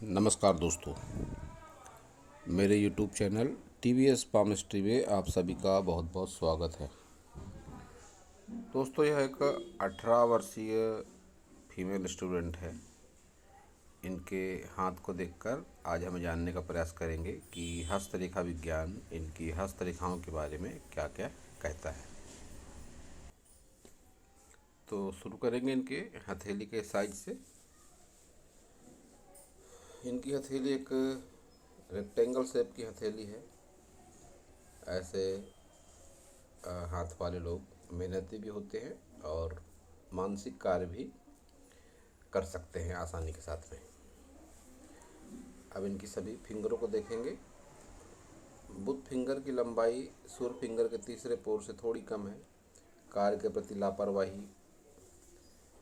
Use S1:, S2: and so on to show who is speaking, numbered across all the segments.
S1: नमस्कार दोस्तों, मेरे YouTube चैनल TVS पामिस्ट्री में आप सभी का बहुत बहुत स्वागत है। दोस्तों, यह एक 18 वर्षीय फीमेल स्टूडेंट है। इनके हाथ को देखकर आज हम जानने का प्रयास करेंगे कि हस्तरेखा विज्ञान इनकी हस्तरेखाओं के बारे में क्या क्या कहता है। तो शुरू करेंगे इनके हथेली के साइज से। इनकी हथेली एक रेक्टेंगल शेप की हथेली है। ऐसे हाथ वाले लोग मेहनती भी होते हैं और मानसिक कार्य भी कर सकते हैं आसानी के साथ में। अब इनकी सभी फिंगरों को देखेंगे। बुध फिंगर की लंबाई सूर्य फिंगर के तीसरे पोर से थोड़ी कम है। कार्य के प्रति लापरवाही,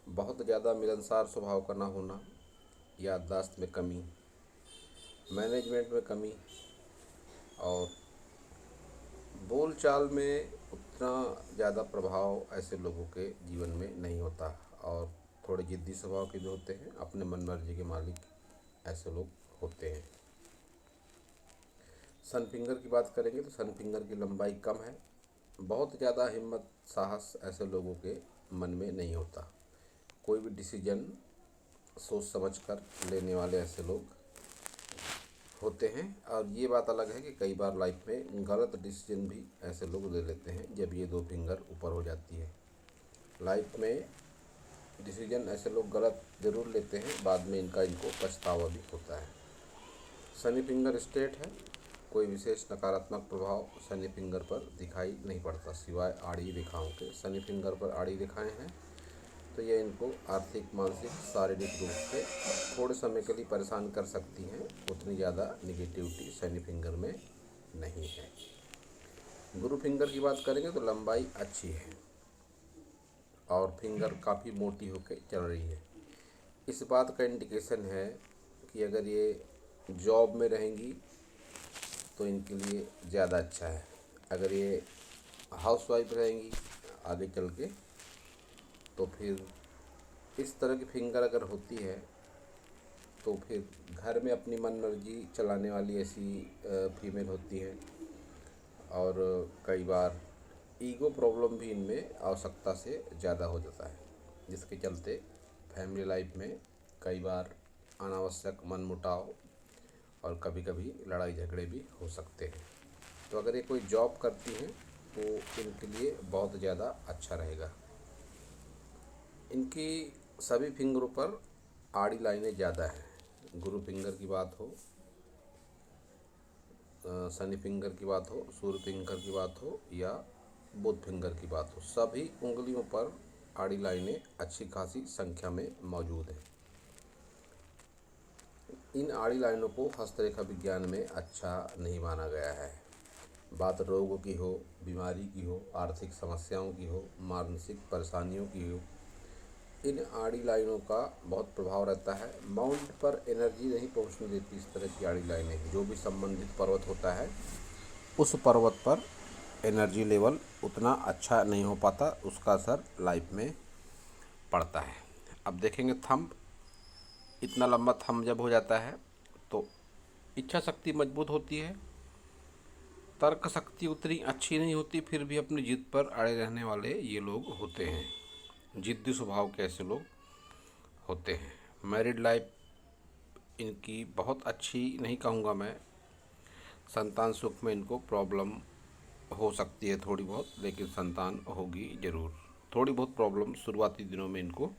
S1: बहुत ज़्यादा मिलनसार स्वभाव का न होना, याददाश्त में कमी, मैनेजमेंट में कमी और बोलचाल में उतना ज़्यादा प्रभाव ऐसे लोगों के जीवन में नहीं होता और थोड़े जिद्दी स्वभाव के भी होते हैं। अपने मन मर्जी के मालिक ऐसे लोग होते हैं। सन फिंगर की बात करेंगे तो सन फिंगर की लंबाई कम है। बहुत ज़्यादा हिम्मत साहस ऐसे लोगों के मन में नहीं होता। कोई भी डिसीजन सोच समझ कर लेने वाले ऐसे लोग होते हैं। और ये बात अलग है कि कई बार लाइफ में गलत डिसीजन भी ऐसे लोग ले लेते हैं जब ये दो फिंगर ऊपर हो जाती है। लाइफ में डिसीजन ऐसे लोग गलत ज़रूर लेते हैं, बाद में इनको पछतावा भी होता है। शनि फिंगर स्ट्रेट है। कोई विशेष नकारात्मक प्रभाव शनि फिंगर पर दिखाई नहीं पड़ता सिवाय आड़ी रेखाओं के। शनि फिंगर पर आड़ी रेखाएं हैं तो ये इनको आर्थिक, मानसिक, शारीरिक रूप से थोड़े समय के लिए परेशान कर सकती हैं। उतनी ज़्यादा निगेटिविटी शनि फिंगर में नहीं है। गुरु फिंगर की बात करेंगे तो लंबाई अच्छी है और फिंगर काफ़ी मोटी होकर चल रही है। इस बात का इंडिकेशन है कि अगर ये जॉब में रहेंगी तो इनके लिए ज़्यादा अच्छा है। अगर ये हाउसवाइफ रहेंगी आगे चल के तो फिर इस तरह की फिंगर अगर होती है तो फिर घर में अपनी मन मर्जी चलाने वाली ऐसी फीमेल होती है। और कई बार ईगो प्रॉब्लम भी इनमें आवश्यकता से ज़्यादा हो जाता है, जिसके चलते फैमिली लाइफ में कई बार अनावश्यक मनमुटाव और कभी कभी लड़ाई झगड़े भी हो सकते हैं। तो अगर ये कोई जॉब करती हैं तो इनके लिए बहुत ज़्यादा अच्छा रहेगा। इनकी सभी फिंगरों पर आड़ी लाइनें ज़्यादा हैं। गुरु फिंगर की बात हो, शनि फिंगर की बात हो, सूर्य फिंगर की बात हो या बुध फिंगर की बात हो, सभी उंगलियों पर आड़ी लाइनें अच्छी खासी संख्या में मौजूद हैं। इन आड़ी लाइनों को हस्तरेखा विज्ञान में अच्छा नहीं माना गया है। बात रोगों की हो, बीमारी की हो, आर्थिक समस्याओं की हो, मानसिक परेशानियों की हो, इन आड़ी लाइनों का बहुत प्रभाव रहता है। माउंट पर एनर्जी नहीं पहुंचने देती इस तरह की आड़ी लाइनें। जो भी संबंधित पर्वत होता है उस पर्वत पर एनर्जी लेवल उतना अच्छा नहीं हो पाता, उसका असर लाइफ में पड़ता है। अब देखेंगे थंब। इतना लंबा थंब जब हो जाता है तो इच्छा शक्ति मजबूत होती है, तर्क शक्ति उतनी अच्छी नहीं होती, फिर भी अपनी जिद पर अड़े रहने वाले ये लोग होते हैं। जिद्दी स्वभाव के ऐसे लोग होते हैं। मैरिड लाइफ इनकी बहुत अच्छी नहीं कहूँगा मैं। संतान सुख में इनको प्रॉब्लम हो सकती है थोड़ी बहुत, लेकिन संतान होगी ज़रूर। थोड़ी बहुत प्रॉब्लम शुरुआती दिनों में इनको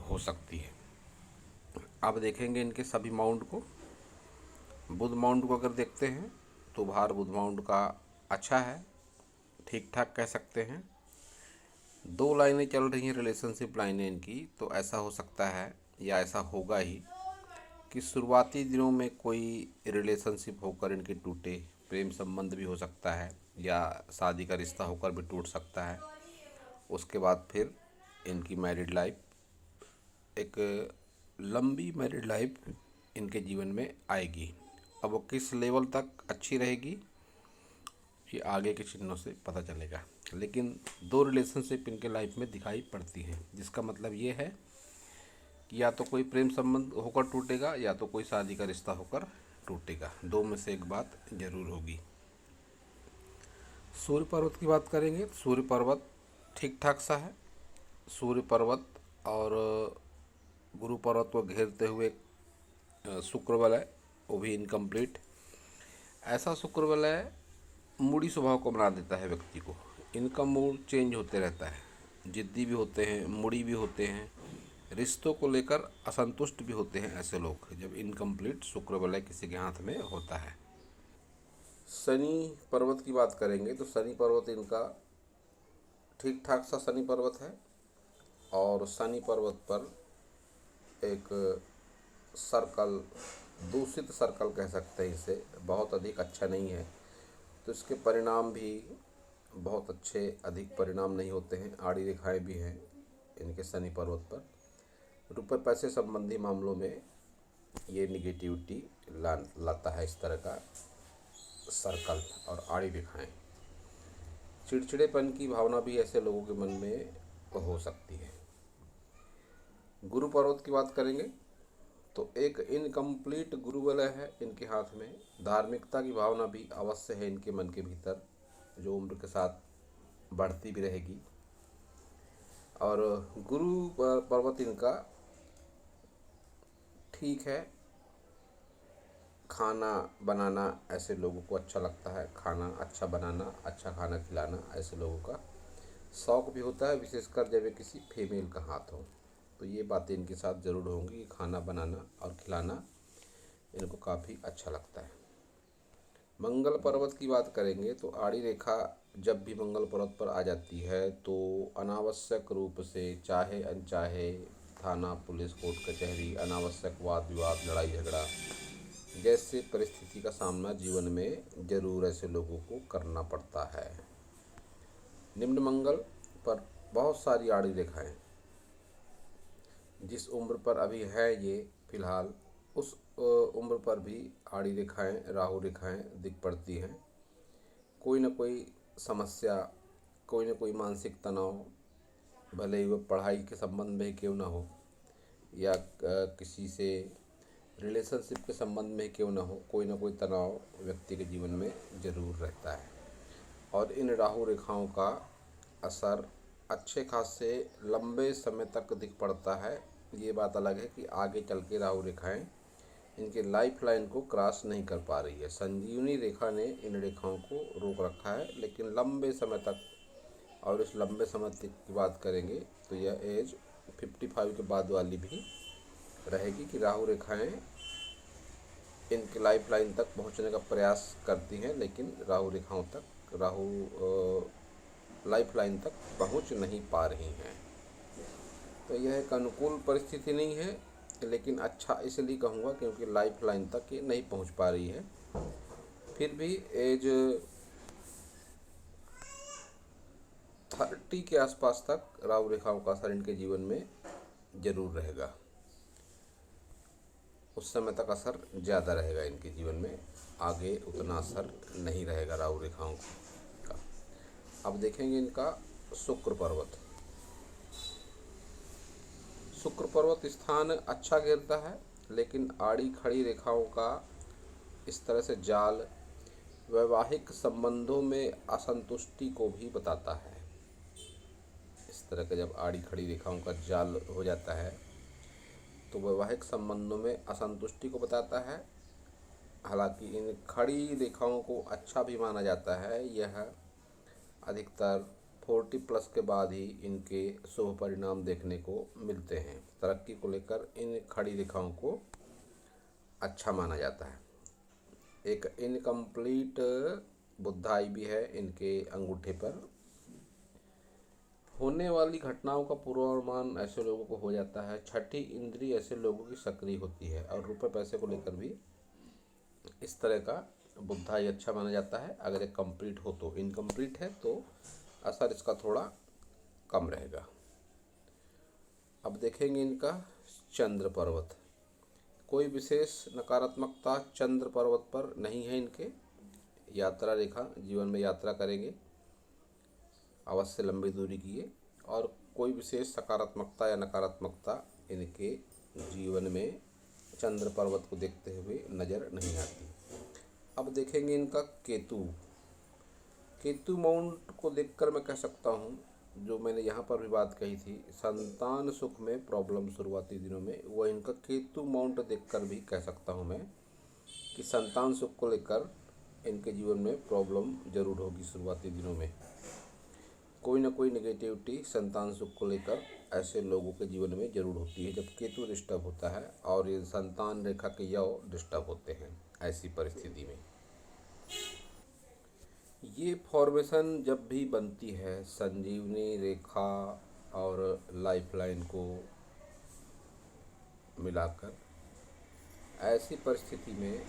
S1: हो सकती है। अब देखेंगे इनके सभी माउंट को। बुध माउंट को अगर देखते हैं तो भार बुध माउंट का अच्छा है, ठीक ठाक कह सकते हैं। दो लाइनें चल रही हैं रिलेशनशिप लाइनें इनकी, तो ऐसा हो सकता है या ऐसा होगा ही कि शुरुआती दिनों में कोई रिलेशनशिप होकर इनके टूटे। प्रेम संबंध भी हो सकता है या शादी का रिश्ता होकर भी टूट सकता है। उसके बाद फिर इनकी मैरिड लाइफ, एक लंबी मैरिड लाइफ इनके जीवन में आएगी। अब वो किस लेवल तक अच्छी रहेगी ये आगे के चिन्हों से पता चलेगा। लेकिन दो रिलेशनशिप इनके लाइफ में दिखाई पड़ती हैं, जिसका मतलब ये है या तो कोई प्रेम संबंध होकर टूटेगा या तो कोई शादी का रिश्ता होकर टूटेगा, दो में से एक बात जरूर होगी। सूर्य पर्वत की बात करेंगे, सूर्य पर्वत ठीक ठाक सा है। सूर्य पर्वत और गुरु पर्वत को घेरते हुए शुक्र वलय, वो भी इनकम्प्लीट। ऐसा शुक्र वलय मूडी स्वभाव को बना देता है व्यक्ति को। इनका मूड चेंज होते रहता है, जिद्दी भी होते हैं, मूडी भी होते हैं, रिश्तों को लेकर असंतुष्ट भी होते हैं ऐसे लोग, जब इनकम्प्लीट शुक्र वलय किसी के हाथ में होता है। शनि पर्वत की बात करेंगे तो शनि पर्वत इनका ठीक ठाक सा शनि पर्वत है, और शनि पर्वत पर एक सर्कल, दूषित सर्कल कह सकते हैं इसे, बहुत अधिक अच्छा नहीं है। तो इसके परिणाम भी बहुत अच्छे अधिक परिणाम नहीं होते हैं। आड़ी रेखाएं भी हैं इनके शनि पर्वत पर। रुपए पैसे संबंधी मामलों में ये निगेटिविटी लाता है इस तरह का सर्कल और आड़ी रेखाएं। चिड़चिड़ेपन की भावना भी ऐसे लोगों के मन में हो सकती है। गुरु पर्वत की बात करेंगे तो एक इनकम्प्लीट गुरु वलय है इनके हाथ में। धार्मिकता की भावना भी अवश्य है इनके मन के भीतर, जो उम्र के साथ बढ़ती भी रहेगी। और गुरु पर्वत इनका ठीक है। खाना बनाना ऐसे लोगों को अच्छा लगता है, खाना अच्छा बनाना, अच्छा खाना खिलाना ऐसे लोगों का शौक भी होता है, विशेषकर जब ये किसी फीमेल का हाथ हो। तो ये बातें इनके साथ ज़रूर होंगी, खाना बनाना और खिलाना इनको काफ़ी अच्छा लगता है। मंगल पर्वत की बात करेंगे तो आड़ी रेखा जब भी मंगल पर्वत पर आ जाती है तो अनावश्यक रूप से चाहे अनचाहे थाना, पुलिस, कोर्ट कचहरी, अनावश्यक वाद विवाद, लड़ाई झगड़ा जैसे परिस्थिति का सामना जीवन में जरूर ऐसे लोगों को करना पड़ता है। निम्न मंगल पर बहुत सारी आड़ी रेखाएं जिस उम्र पर अभी है ये फिलहाल, उस उम्र पर भी आड़ी रेखाएं, राहु रेखाएं दिख पड़ती हैं। कोई ना कोई समस्या, कोई ना कोई मानसिक तनाव, भले ही वह पढ़ाई के संबंध में क्यों ना हो या किसी से रिलेशनशिप के संबंध में क्यों ना हो, कोई ना कोई तनाव व्यक्ति के जीवन में ज़रूर रहता है। और इन राहु रेखाओं का असर अच्छे खासे लंबे समय तक दिख पड़ता है। ये बात अलग है कि आगे चल के राहु रेखाएं इनके लाइफ लाइन को क्रॉस नहीं कर पा रही है। संजीवनी रेखा ने इन रेखाओं को रोक रखा है, लेकिन लंबे समय तक, और इस लंबे समय तक की बात करेंगे तो यह एज 55 के बाद वाली भी रहेगी कि राहु रेखाएं इनके लाइफ लाइन तक पहुंचने का प्रयास करती हैं, लेकिन राहु रेखाओं तक, राहु लाइफ लाइन तक पहुंच नहीं पा रही हैं। तो यह एक अनुकूल परिस्थिति नहीं है, लेकिन अच्छा इसलिए कहूँगा क्योंकि लाइफ लाइन तक ये नहीं पहुंच पा रही है। फिर भी एज 30 के आसपास तक राहु रेखाओं का असर इनके जीवन में जरूर रहेगा। उस समय तक असर ज़्यादा रहेगा इनके जीवन में, आगे उतना असर नहीं रहेगा राहु रेखाओं का। अब देखेंगे इनका शुक्र पर्वत। शुक्र पर्वत स्थान अच्छा घेरता है, लेकिन आड़ी खड़ी रेखाओं का इस तरह से जाल वैवाहिक संबंधों में असंतुष्टि को भी बताता है। इस तरह का जब आड़ी खड़ी रेखाओं का जाल हो जाता है तो वैवाहिक संबंधों में असंतुष्टि को बताता है। हालांकि इन खड़ी रेखाओं को अच्छा भी माना जाता है। यह अधिकतर 40+ के बाद ही इनके शुभ परिणाम देखने को मिलते हैं। तरक्की को लेकर इन खड़ी रेखाओं को अच्छा माना जाता है। एक इनकम्प्लीट बुधाई भी है इनके अंगूठे पर। होने वाली घटनाओं का पूर्वानुमान ऐसे लोगों को हो जाता है। छठी इंद्री ऐसे लोगों की सक्रिय होती है, और रुपए पैसे को लेकर भी इस तरह का बुधाई अच्छा माना जाता है। अगर ये कंप्लीट हो तो, इनकम्प्लीट है तो असर इसका थोड़ा कम रहेगा। अब देखेंगे इनका चंद्र पर्वत। कोई विशेष नकारात्मकता चंद्र पर्वत पर नहीं है इनके। यात्रा रेखा, जीवन में यात्रा करेंगे, अवश्य लंबी दूरी की है, और कोई विशेष सकारात्मकता या नकारात्मकता इनके जीवन में चंद्र पर्वत को देखते हुए नज़र नहीं आती। अब देखेंगे इनका केतु। केतु माउंट को देखकर मैं कह सकता हूँ, जो मैंने यहाँ पर भी बात कही थी, संतान सुख में प्रॉब्लम शुरुआती दिनों में, वह इनका केतु माउंट देखकर भी कह सकता हूँ मैं कि संतान सुख को लेकर इनके जीवन में प्रॉब्लम जरूर होगी शुरुआती दिनों में। कोई ना कोई नेगेटिविटी संतान सुख को लेकर ऐसे लोगों के जीवन में जरूर होती है जब केतु डिस्टर्ब होता है और ये संतान रेखा के यव डिस्टर्ब होते हैं। ऐसी परिस्थिति में ये फॉर्मेशन जब भी बनती है संजीवनी रेखा और लाइफलाइन को मिलाकर, ऐसी परिस्थिति में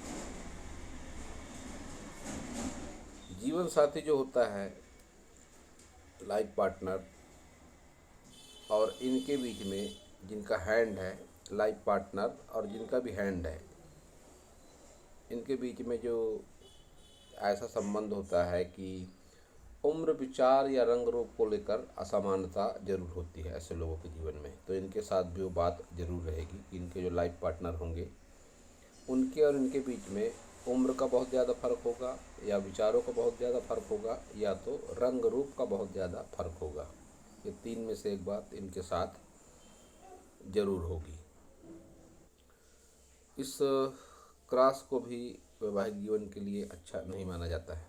S1: जीवन साथी जो होता है, लाइफ पार्टनर, और इनके बीच में जिनका हैंड है, लाइफ पार्टनर और जिनका भी हैंड है, इनके बीच में जो ऐसा संबंध होता है कि उम्र, विचार या रंग रूप को लेकर असमानता जरूर होती है ऐसे लोगों के जीवन में। तो इनके साथ भी वो बात जरूर रहेगी कि इनके जो लाइफ पार्टनर होंगे उनके और इनके बीच में उम्र का बहुत ज़्यादा फ़र्क होगा, या विचारों का बहुत ज़्यादा फ़र्क होगा, या तो रंग रूप का बहुत ज़्यादा फ़र्क होगा। ये तीन में से एक बात इनके साथ जरूर होगी। इस क्रॉस को भी वैवाहिक जीवन के लिए अच्छा नहीं माना जाता है।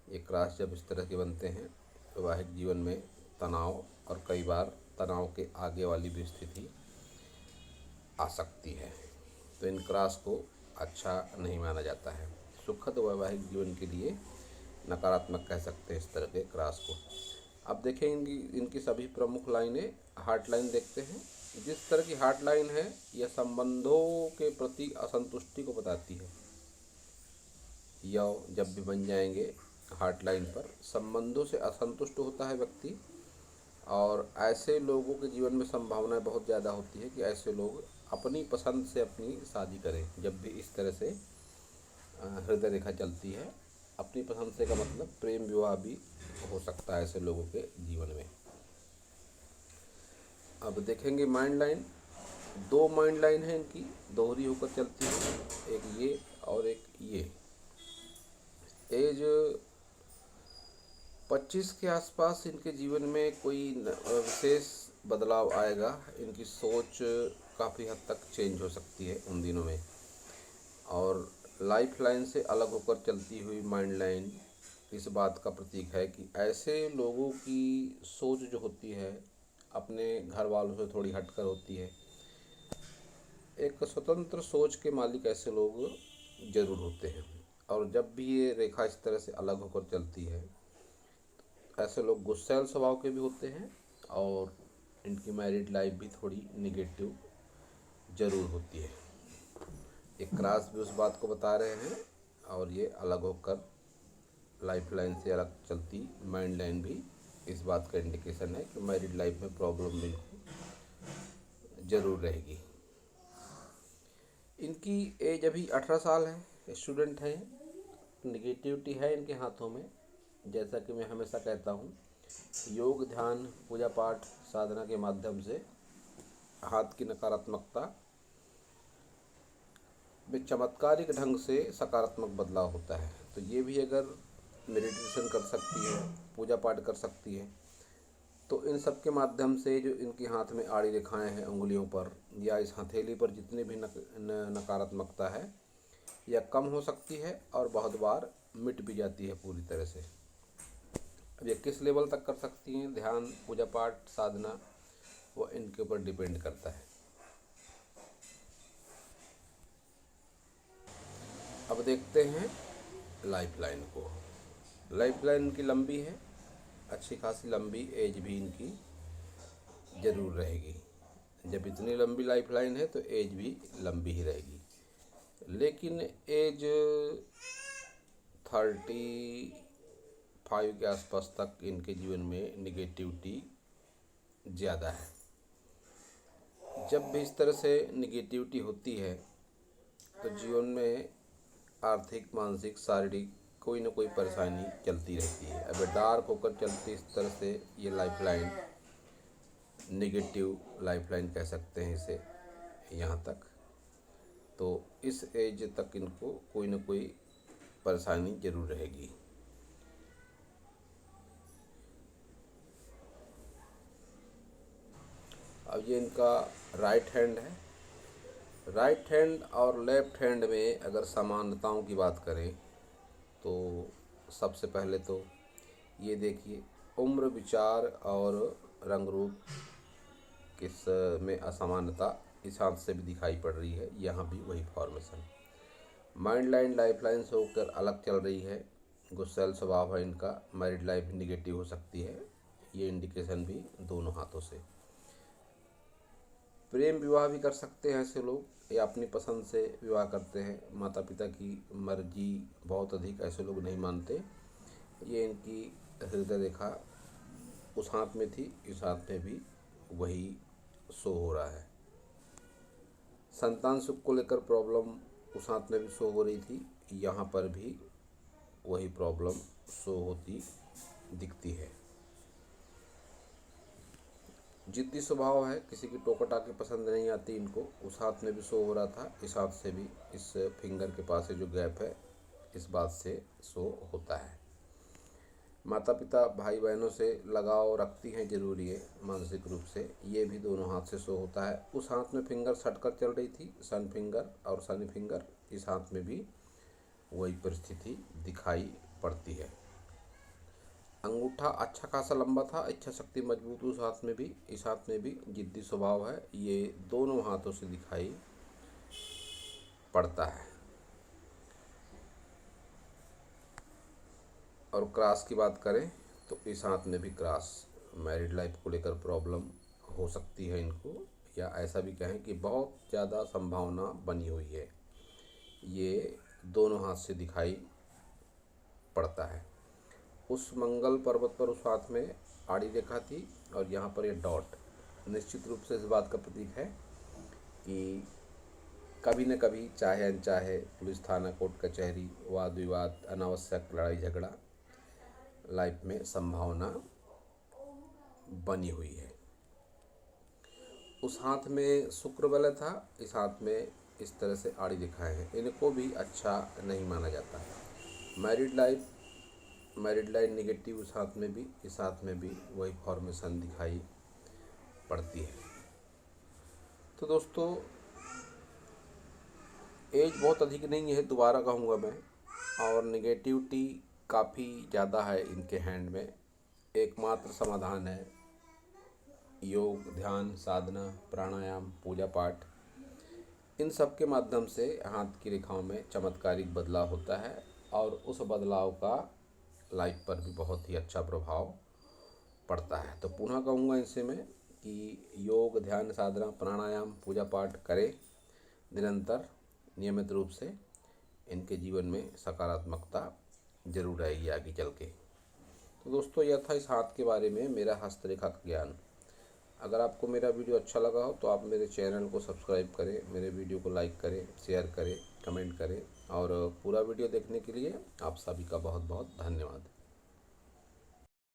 S1: ये क्रॉस जब इस तरह के बनते हैं वैवाहिक जीवन में तनाव, और कई बार तनाव के आगे वाली भी स्थिति आ सकती है। तो इन क्रॉस को अच्छा नहीं माना जाता है। सुखद वैवाहिक जीवन के लिए नकारात्मक कह सकते हैं इस तरह के क्रॉस को। अब देखें इनकी सभी प्रमुख लाइनें। हार्ट लाइन देखते हैं। जिस तरह की हार्ट लाइन है यह संबंधों के प्रति असंतुष्टि को बताती है। यह जब भी बन जाएंगे हार्ट लाइन पर, संबंधों से असंतुष्ट होता है व्यक्ति, और ऐसे लोगों के जीवन में संभावनाएं बहुत ज़्यादा होती है कि ऐसे लोग अपनी पसंद से अपनी शादी करें। जब भी इस तरह से हृदय रेखा चलती है, अपनी पसंद से का मतलब प्रेम विवाह भी हो सकता है ऐसे लोगों के जीवन में। अब देखेंगे माइंड लाइन। दो माइंड लाइन है इनकी, दोहरी होकर चलती है, एक ये और एक ये। एज 25 के आसपास इनके जीवन में कोई विशेष बदलाव आएगा। इनकी सोच काफ़ी हद तक चेंज हो सकती है उन दिनों में। और लाइफ लाइन से अलग होकर चलती हुई माइंड लाइन इस बात का प्रतीक है कि ऐसे लोगों की सोच जो होती है अपने घर वालों से थोड़ी हटकर होती है। एक स्वतंत्र सोच के मालिक ऐसे लोग जरूर होते हैं। और जब भी ये रेखा इस तरह से अलग होकर चलती है, ऐसे लोग गुस्सैल स्वभाव के भी होते हैं, और इनकी मैरिड लाइफ भी थोड़ी निगेटिव जरूर होती है। ये क्रॉस भी उस बात को बता रहे हैं, और ये अलग होकर लाइफ लाइन से अलग चलती माइंड लाइन भी इस बात का इंडिकेशन है कि मैरिड लाइफ में प्रॉब्लम इनको जरूर रहेगी। इनकी एज अभी 18 साल है, स्टूडेंट है। निगेटिविटी है इनके हाथों में। जैसा कि मैं हमेशा कहता हूँ, योग, ध्यान, पूजा पाठ, साधना के माध्यम से हाथ की नकारात्मकता में चमत्कारिक ढंग से सकारात्मक बदलाव होता है। तो ये भी अगर मेडिटेशन कर सकती है, पूजा पाठ कर सकती है, तो इन सब के माध्यम से जो इनके हाथ में आड़ी रेखाएं हैं उंगलियों पर या इस हथेली पर जितनी भी नकारात्मकता है यह कम हो सकती है, और बहुत बार मिट भी जाती है पूरी तरह से। अब ये किस लेवल तक कर सकती हैं ध्यान, पूजा पाठ, साधना, वो इनके ऊपर डिपेंड करता है। अब देखते हैं लाइफ लाइन को। लाइफ लाइन इनकी लंबी है, अच्छी खासी लंबी एज भी इनकी ज़रूर रहेगी। जब इतनी लंबी लाइफ लाइन है तो एज भी लंबी ही रहेगी। लेकिन एज 35 के आसपास तक इनके जीवन में निगेटिविटी ज़्यादा है। जब भी इस तरह से निगेटिविटी होती है तो जीवन में आर्थिक, मानसिक, शारीरिक कोई ना कोई परेशानी चलती रहती है। अब डार्क होकर चलती इस तरह से ये life line, negative life line कह सकते हैं इसे, यहाँ तक, तो इस एज तक इनको कोई ना कोई परेशानी जरूर रहेगी। अब ये इनका राइट हैंड है। राइट हैंड और लेफ्ट हैंड में अगर समानताओं की बात करें तो सबसे पहले तो ये देखिए, उम्र, विचार और रंग रूप किस में असमानता इस हाथ से भी दिखाई पड़ रही है। यहाँ भी वही formation. Mind line life line से होकर अलग चल रही है। गुस्सैल स्वभाव है इनका। मैरिड लाइफ निगेटिव हो सकती है, ये इंडिकेशन भी दोनों हाथों से। प्रेम विवाह भी कर सकते हैं ऐसे लोग, या अपनी पसंद से विवाह करते हैं। माता पिता की मर्जी बहुत अधिक ऐसे लोग नहीं मानते। ये इनकी हृदय रेखा उस हाथ में थी, इस हाथ में भी वही शो हो रहा है। संतान सुख को लेकर प्रॉब्लम उस हाथ में भी शो हो रही थी, यहाँ पर भी वही प्रॉब्लम शो होती दिखती है। जिद्दी स्वभाव है, किसी की टोकटाकी पसंद नहीं आती इनको, उस हाथ में भी शो हो रहा था, इस हाथ से भी, इस फिंगर के पास से जो गैप है इस बात से शो होता है। माता पिता भाई बहनों से लगाव रखती हैं, जरूरी है मानसिक रूप से, ये भी दोनों हाथ से शो होता है। उस हाथ में फिंगर सटकर चल रही थी, सन फिंगर और शनि फिंगर, इस हाथ में भी वही परिस्थिति दिखाई पड़ती है। अंगूठा अच्छा खासा लंबा था, इच्छा शक्ति मजबूत उस हाथ में भी, इस हाथ में भी जिद्दी स्वभाव है, ये दोनों हाथों से दिखाई पड़ता है। और क्रॉस की बात करें तो इस हाथ में भी क्रॉस, मैरिड लाइफ को लेकर प्रॉब्लम हो सकती है इनको, या ऐसा भी कहें कि बहुत ज़्यादा संभावना बनी हुई है, ये दोनों हाथ से दिखाई पड़ता है। उस मंगल पर्वत पर उस हाथ में आड़ी रेखा थी और यहाँ पर ये डॉट निश्चित रूप से इस बात का प्रतीक है कि कभी न कभी, चाहे अनचाहे, पुलिस थाना, कोर्ट कचहरी, वाद विवाद, अनावश्यक लड़ाई झगड़ा लाइफ में संभावना बनी हुई है। उस हाथ में शुक्र बल था, इस हाथ में इस तरह से आड़ी दिखाए हैं, इनको भी अच्छा नहीं माना जाता है। मैरिड लाइफ निगेटिव उस हाथ में भी, इस हाथ में भी वही फॉर्मेशन दिखाई पड़ती है। तो दोस्तों, एज बहुत अधिक नहीं है, दोबारा कहूँगा मैं, और निगेटिविटी काफ़ी ज़्यादा है इनके हैंड में। एकमात्र समाधान है योग, ध्यान, साधना, प्राणायाम, पूजा पाठ, इन सब के माध्यम से हाथ की रेखाओं में चमत्कारिक बदलाव होता है और उस बदलाव का लाइफ पर भी बहुत ही अच्छा प्रभाव पड़ता है। तो पुनः कहूँगा इनसे मैं कि योग, ध्यान, साधना, प्राणायाम, पूजा पाठ करें निरंतर, नियमित रूप से, इनके जीवन में सकारात्मकता जरूर आएगी आगे चल के। तो दोस्तों, यह था इस हाथ के बारे में मेरा हस्तरेखा का ज्ञान। अगर आपको मेरा वीडियो अच्छा लगा हो तो आप मेरे चैनल को सब्सक्राइब करें, मेरे वीडियो को लाइक करें, शेयर करें, कमेंट करें, और पूरा वीडियो देखने के लिए आप सभी का बहुत बहुत धन्यवाद।